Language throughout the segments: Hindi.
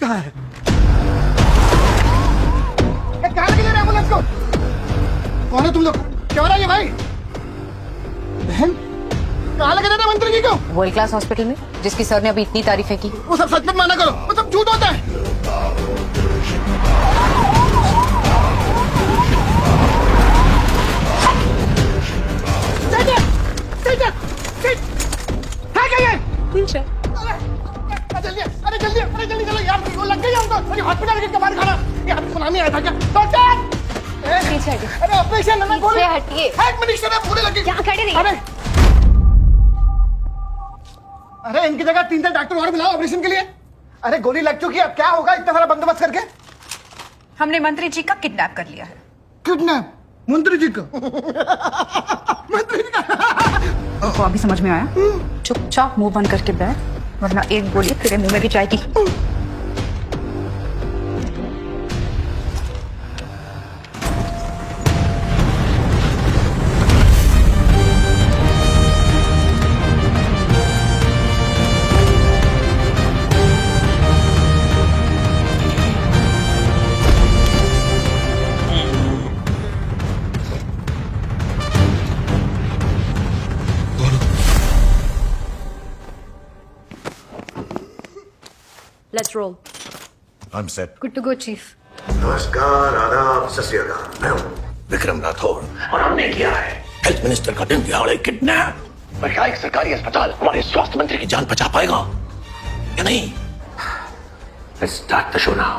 कहाँ है? कहाँ लेके जा रहे एम्बुलेंस को? कौन है तुम लोग? क्या हो रहा है ये भाई? बहन कहाँ लेके जा रहे मंत्री जी को? वर्ल्ड क्लास हॉस्पिटल में, जिसकी सर ने अभी इतनी तारीफें की। वो सब सच मत माना करो, वो सब झूठ होता है। अरे जल्दी चलो यार, वो लग गई हमको। अरे हॉस्पिटल के बाहर खड़ा, ये हमको नाम नहीं आया था क्या? डॉक्टर! पीछे हटिए। अरे ऑपरेशन है, पीछे हटिए। एक मिनट, पूरे लगी। यहाँ खड़े नहीं। अरे इनकी जगह 3 डॉक्टर और बुलाओ ऑपरेशन के लिए। अरे गोली लग चुकी है, अब क्या होगा इतना सारा बंदोबस्त करके? हमने मंत्री जी का किडनैप कर लिया है। किडनैप? मंत्री जी का? मंत्री जी का? तो अभी समझ में आया? चुपचाप मुंह बंद करके बैठ, वरना एक गोली तेरे मुंह में भी जाएगी। Let's roll. I'm set. Good to go, chief. नमस्कार, आदाब, सत श्री अकाल। मैं हूँ विक्रम राठौर और हमने किया है हेल्थ मिनिस्टर का दिन दिहाड़े किडनैप। पर क्या एक सरकारी अस्पताल हमारे स्वास्थ्य मंत्री की जान बचा पाएगा या नहीं? Let's start the show now.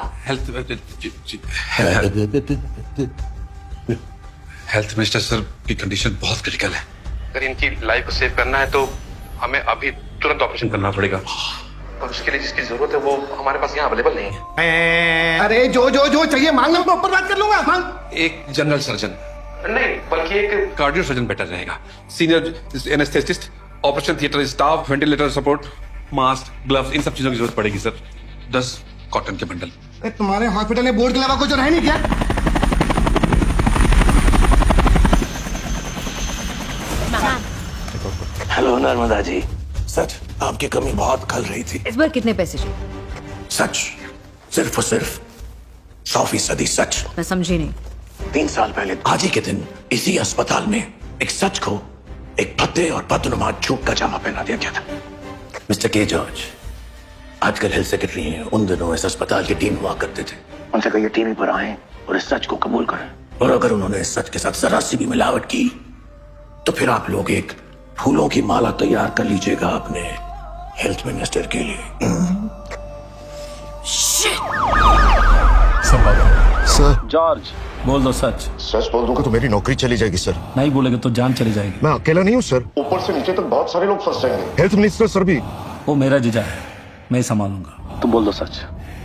Health minister sir की कंडीशन बहुत क्रिटिकल है। अगर इनकी लाइफ को सेव करना है तो हमें अभी तुरंत ऑपरेशन करना पड़ेगा, और उसके लिए जिसकी जरूरत है वो हमारे पास यहाँ अवेलेबल नहीं है। अरे जो चाहिए मांगना, मैं ऊपर बात कर लूंगा। मांग। एक जनरल सर्जन नहीं, बल्कि एक कार्डियो सर्जन बेटर रहेगा। Senior anaesthetist, operation theatre staff, ventilator support, mask, gloves, इन सब चीजों की जरूरत पड़ेगी सर। 10 कॉटन के बंडल। तुम्हारे हॉस्पिटल में बोर्ड के अलावा कुछ और है नहीं क्या? हेलो नर्मदा जी, सच आपकी कमी बहुत खल रही थी। इस बार कितने पैसे चाहिए? सच, सिर्फ और सिर्फ 100% सच। मैं समझी नहीं। 3 साल पहले आज ही के दिन इसी अस्पताल में एक सच को एक भद्दे और बदनुमा झूठ का जामा पहना दिया गया था। मिस्टर के जॉर्ज आजकल हेल्थ सेक्रेटरी हैं, उन दिनों इस अस्पताल की टीम हुआ करते थे। उनसे कहिए टीवी पर आए और इस सच को कबूल करें, और अगर उन्होंने इस सच के साथ जरा सी भी मिलावट की तो फिर आप लोग एक फूलों की माला तैयार कर लीजिएगा अपने हेल्थ मिनिस्टर के लिए। सर जॉर्ज बोल दो सच। सच बोल दूंगा तो मेरी नौकरी चली जाएगी सर। नहीं बोलेगे तो जान चली जाएगी। मैं अकेला नहीं हूँ सर, ऊपर से नीचे तक बहुत सारे लोग फंस जाएंगे। हेल्थ मिनिस्टर सर भी। वो मेरा जीजा है, मैं ही संभालूंगा। तुम बोल दो सच।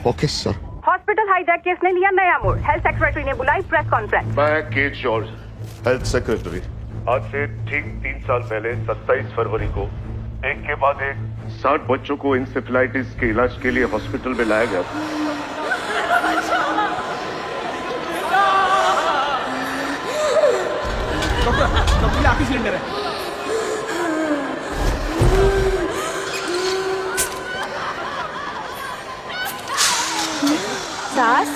Okay sir. Hospital hijack case ने लिया नया मोड़। हेल्थ सेक्रेटरी ने बुलाई प्रेस कॉन्फ्रेंस। मैं के जॉर्ज, हेल्थ सेक्रेटरी। आज से ठीक 3 साल पहले 27 फरवरी को एक के बाद एक 60 बच्चों को इंसेफ्लाइटिस के इलाज के लिए हॉस्पिटल में लाया गया था। आखिरी सिलेंडर है। सास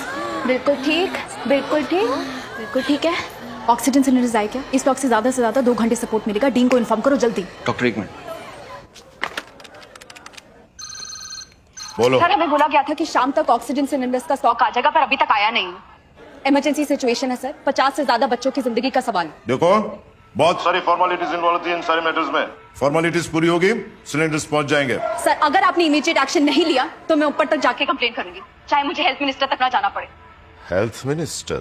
बिल्कुल ठीक, बिल्कुल ठीक, बिल्कुल ठीक है। ऑक्सीजन सिलेंडर आए क्या? इस ब्लॉक से ज्यादा 2 घंटे सपोर्ट मिलेगा। डीन को इन्फॉर्म करो जल्दी। डॉक्टर एक मिनट। बोलो। सर हमें बोला गया था कि शाम तक ऑक्सीजन सिलेंडर्स का स्टॉक आ जाएगा, पर अभी तक आया नहीं। इमरजेंसी सिचुएशन है सर, 50 से ज्यादा बच्चों की जिंदगी का सवाल। देखो बहुत सारी फॉर्मेलिटीज इन्वॉल्व थी इन सारे मैटर्स में। फॉर्मेलिटीज पूरी होगी, सिलेंडर्स पहुंच जाएंगे। सर अगर आपने इमीडिएट एक्शन नहीं लिया तो मैं ऊपर तक जाके कंप्लेन करूंगी, चाहे मुझे हेल्थ मिनिस्टर तक ना जाना पड़े। Health minister?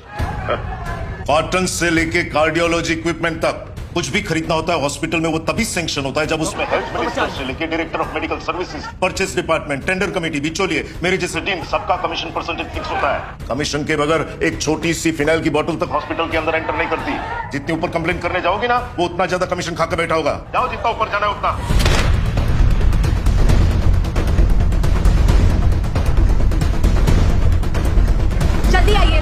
कॉटन से लेके कार्डियोलॉजी इक्विपमेंट तक कुछ भी खरीदना होता है हॉस्पिटल में, वो तभी सैंक्शन होता है जब उसमें हेल्थ मिनिस्टर से लेके director of medical services, purchase department, tender committee, बिचौलिए, मेरे जैसे टीम, सबका कमीशन परसेंटेज फिक्स होता है। कमीशन के बगैर एक छोटी सी फिनाइल की बोतल तक हॉस्पिटल के अंदर एंटर नहीं करती। जितनी ऊपर कंप्लेन करने जाओगी ना, वो उतना ज्यादा कमीशन खाकर बैठा होगा। जाओ, जितना ऊपर जाना है उतना। जल्दी आइए,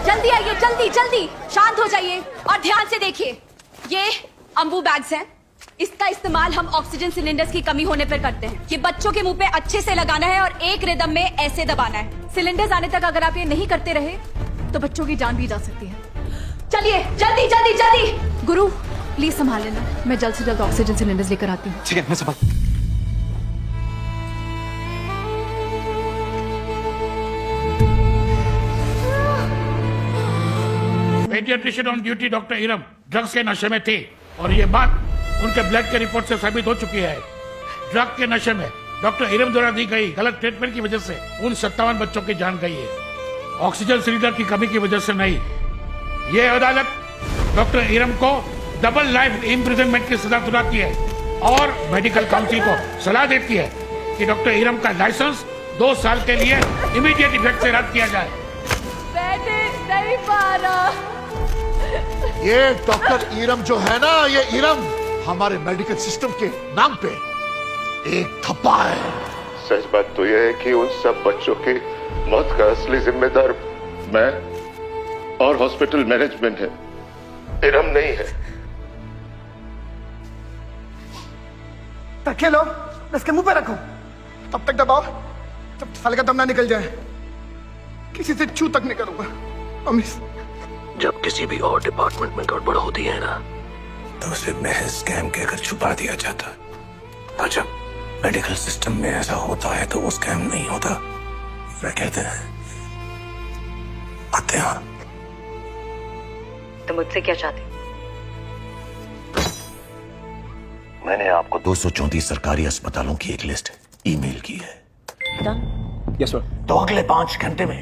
जल्दी आइए, जल्दी जल्दी। शांत हो जाइए और ध्यान से देखिए। ये अम्बू बैग्स हैं, इसका इस्तेमाल हम ऑक्सीजन सिलेंडर्स की कमी होने पर करते हैं। ये बच्चों के मुंह पे अच्छे से लगाना है और एक रिदम में ऐसे दबाना है। सिलेंडर्स आने तक अगर आप ये नहीं करते रहे तो बच्चों की जान भी जा सकती है। चलिए जल्दी जल्दी जल्दी। गुरु प्लीज संभाल लेना, मैं जल्द से जल्द ऑक्सीजन सिलेंडर्स लेकर आती हूँ। ठीक है, मैं संभाल। Paediatrician on duty doctor Iram drugs के नशे में थे और ये बात उनके ब्लड के रिपोर्ट से साबित हो चुकी है। ड्रग के नशे में डॉक्टर इरम द्वारा दी गई गलत ट्रीटमेंट की वजह से उन 57 बच्चों की जान गई है, ऑक्सीजन सिलेंडर की कमी की वजह से नहीं। ये अदालत डॉक्टर इरम को डबल लाइफ इम्प्रिजनमेंट की सजा सुनाती है और मेडिकल काउंसिल को सलाह देती है कि डॉक्टर इरम का लाइसेंस 2 साल के लिए इमीडिएट इफेक्ट से रद्द किया जाए। नहीं पा रहा। ये डॉक्टर इरम जो है ना, ये इरम हमारे मेडिकल सिस्टम के नाम पे एक थप्पा है। सच बात तो यह है कि उन सब बच्चों की मौत का असली जिम्मेदार मैं और हॉस्पिटल मैनेजमेंट है, इरम नहीं है। रखे लो, इसके मुंह पे रखो, तब तक दबाओ जब साले का दम ना निकल जाए। किसी से छू तक नहीं करूंगा, प्रॉमिस। जब किसी भी और डिपार्टमेंट में गड़बड़ होती है ना, तो उसे महज स्कैम कहकर छुपा दिया जाता, और जब मेडिकल सिस्टम में ऐसा होता है तो वो स्कैम नहीं होता, वे कहते हैं हत्या। तुम मुझसे क्या चाहते? मैंने आपको 234 सरकारी अस्पतालों की एक लिस्ट ईमेल की है। Yes sir. तो अगले 5 घंटे में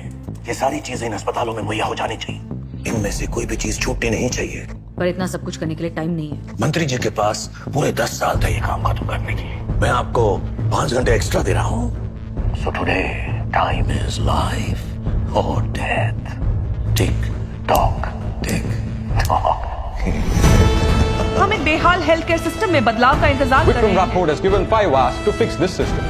ये सारी चीजें इन अस्पतालों में मुहैया हो जानी चाहिए। इनमें से कोई भी चीज छूटनी नहीं चाहिए। पर इतना सब कुछ करने के लिए टाइम नहीं है। मंत्री जी के पास पूरे 10 साल थे ये काम खत्म करने के लिए। मैं आपको 5 घंटे एक्स्ट्रा दे रहा हूँ। So today time is life और death. Tick tock tick tock. हम एक बेहाल हेल्थ केयर सिस्टम में बदलाव का इंतजार कर रहे हैं। Vikram Rathod has given 5 hours to fix this system.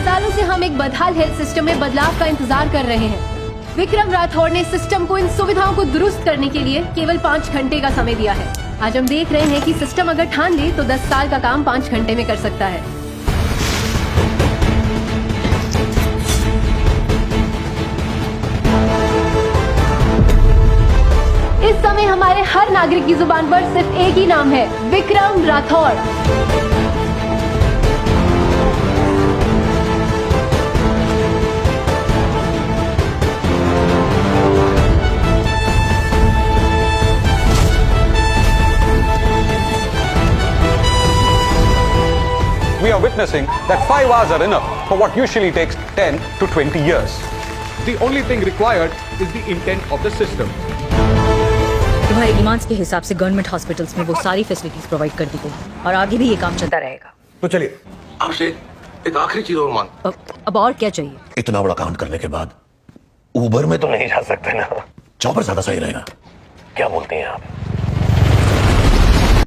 सालों से हम एक बदहाल हेल्थ सिस्टम में बदलाव का इंतजार कर रहे हैं। विक्रम राठौड़ ने सिस्टम को, इन सुविधाओं को दुरुस्त करने के लिए केवल 5 घंटे का समय दिया है। आज हम देख रहे हैं कि सिस्टम अगर ठान ले तो 10 साल का काम 5 घंटे में कर सकता है। इस समय हमारे हर नागरिक की जुबान पर सिर्फ एक ही नाम है, Vikram Rathore. We are witnessing that 5 hours are enough for what usually takes 10 to 20 years. The only thing required is the intent of the system. तुम्हारे डिमांड्स के हिसाब से गवर्नमेंट हॉस्पिटल्स में वो सारी फैसिलिटीज प्रोवाइड कर दी गई और आगे भी ये काम चलता रहेगा। तो चलिए आपसे एक आखिरी चीज और मांग। अब और क्या चाहिए? इतना बड़ा कांड करने के बाद उबर में तो नहीं जा सकते ना, चॉपर ज्यादा सही रहेगा। क्या बोलते हैं आप?